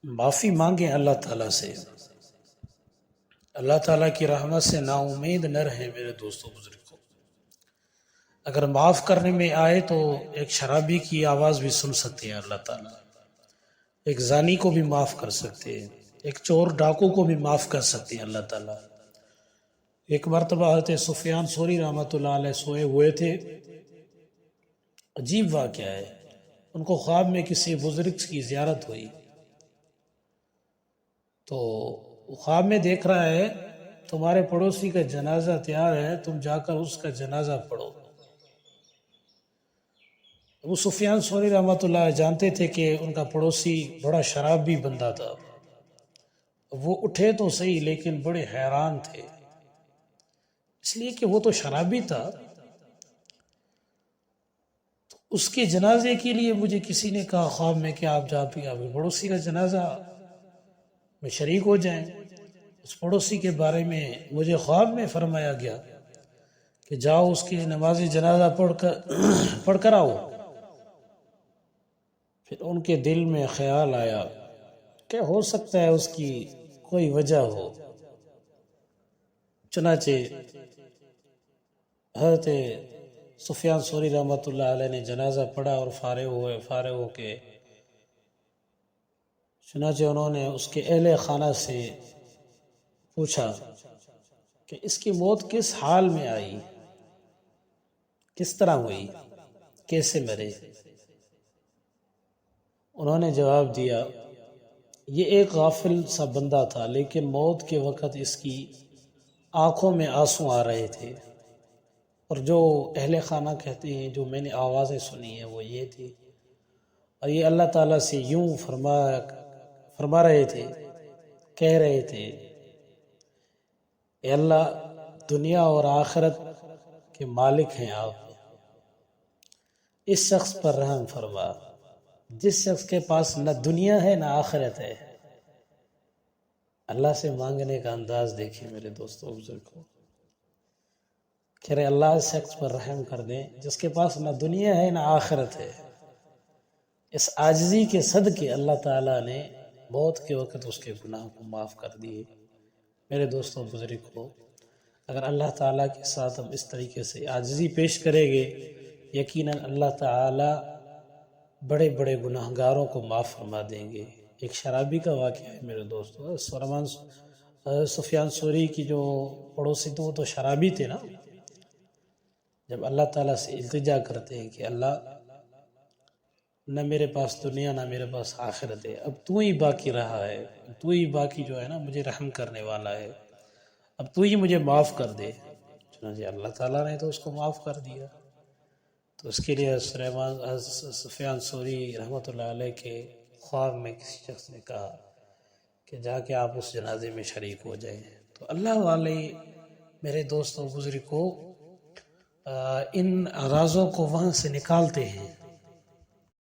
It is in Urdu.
معافی مانگیں اللہ تعالیٰ سے، اللہ تعالیٰ کی رحمت سے نا امید نہ رہیں میرے دوستوں بزرگوں۔ اگر معاف کرنے میں آئے تو ایک شرابی کی آواز بھی سن سکتے ہیں اللہ تعالیٰ، ایک زانی کو بھی معاف کر سکتے ہیں، ایک چور ڈاکو کو بھی معاف کر سکتے ہیں اللہ تعالیٰ۔ ایک مرتبہ حضرت سفیان ثوری رحمۃ اللہ علیہ سوئے ہوئے تھے، عجیب واقعہ ہے، ان کو خواب میں کسی بزرگ کی زیارت ہوئی تو خواب میں دیکھ رہا ہے تمہارے پڑوسی کا جنازہ تیار ہے، تم جا کر اس کا جنازہ پڑھو۔ ابو سفیان ثوری رحمۃ اللہ جانتے تھے کہ ان کا پڑوسی بڑا شرابی بندہ تھا، وہ اٹھے تو صحیح لیکن بڑے حیران تھے، اس لیے کہ وہ تو شرابی تھا۔ تو اس کے جنازے کے لیے مجھے کسی نے کہا خواب میں کہ آپ جا بھی آپ پڑوسی کا جنازہ میں شریک ہو جائیں۔ اس پڑوسی کے بارے میں مجھے خواب میں فرمایا گیا کہ جاؤ اس کی نماز جنازہ پڑھ کر آؤ۔ پھر ان کے دل میں خیال آیا کہ ہو سکتا ہے اس کی کوئی وجہ ہو، چنانچہ حضرت سفیان ثوری رحمۃ اللہ علیہ نے جنازہ پڑھا اور فارغ ہو کے چنانچہ انہوں نے اس کے اہل خانہ سے پوچھا کہ اس کی موت کس حال میں آئی، کس طرح ہوئی، کیسے مرے؟ انہوں نے جواب دیا یہ ایک غافل سا بندہ تھا، لیکن موت کے وقت اس کی آنکھوں میں آنسو آ رہے تھے، اور جو اہل خانہ کہتے ہیں جو میں نے آوازیں سنی ہیں وہ یہ تھی، اور یہ اللہ تعالیٰ سے یوں فرما رہے تھے، کہہ رہے تھے اے اللہ دنیا اور آخرت کے مالک ہیں آپ، اس شخص پر رحم فرما جس شخص کے پاس نہ دنیا ہے نہ آخرت ہے۔ اللہ سے مانگنے کا انداز دیکھیں میرے دوستوں بزرگوں، کہ رہے اللہ اس شخص پر رحم کر دیں جس کے پاس نہ دنیا ہے نہ آخرت ہے۔ اس عاجزی کے صدقے اللہ تعالیٰ نے موت کے وقت اس کے گناہ کو معاف کر دیے۔ میرے دوستوں بزرگوں، اگر اللہ تعالیٰ کے ساتھ ہم اس طریقے سے عاجزی پیش کریں گے، یقیناً اللہ تعالیٰ بڑے بڑے گناہ گاروں کو معاف فرما دیں گے۔ ایک شرابی کا واقعہ ہے میرے دوستوں، سفیان ثوری کی جو پڑوسی تھے وہ تو شرابی تھے نا، جب اللہ تعالیٰ سے التجا کرتے ہیں کہ اللہ نہ میرے پاس دنیا نہ میرے پاس آخرت ہے، اب تو ہی باقی رہا ہے، تو ہی باقی جو ہے نا مجھے رحم کرنے والا ہے، اب تو ہی مجھے معاف کر دے، چنانچہ اللہ تعالیٰ نے تو اس کو معاف کر دیا۔ تو اس کے لیے سفیان ثوری رحمۃ اللہ علیہ کے خواب میں کسی شخص نے کہا کہ جا کے آپ اس جنازے میں شریک ہو جائیں۔ تو اللہ والے میرے دوستوں بزرگوں ان رازوں کو وہاں سے نکالتے ہیں۔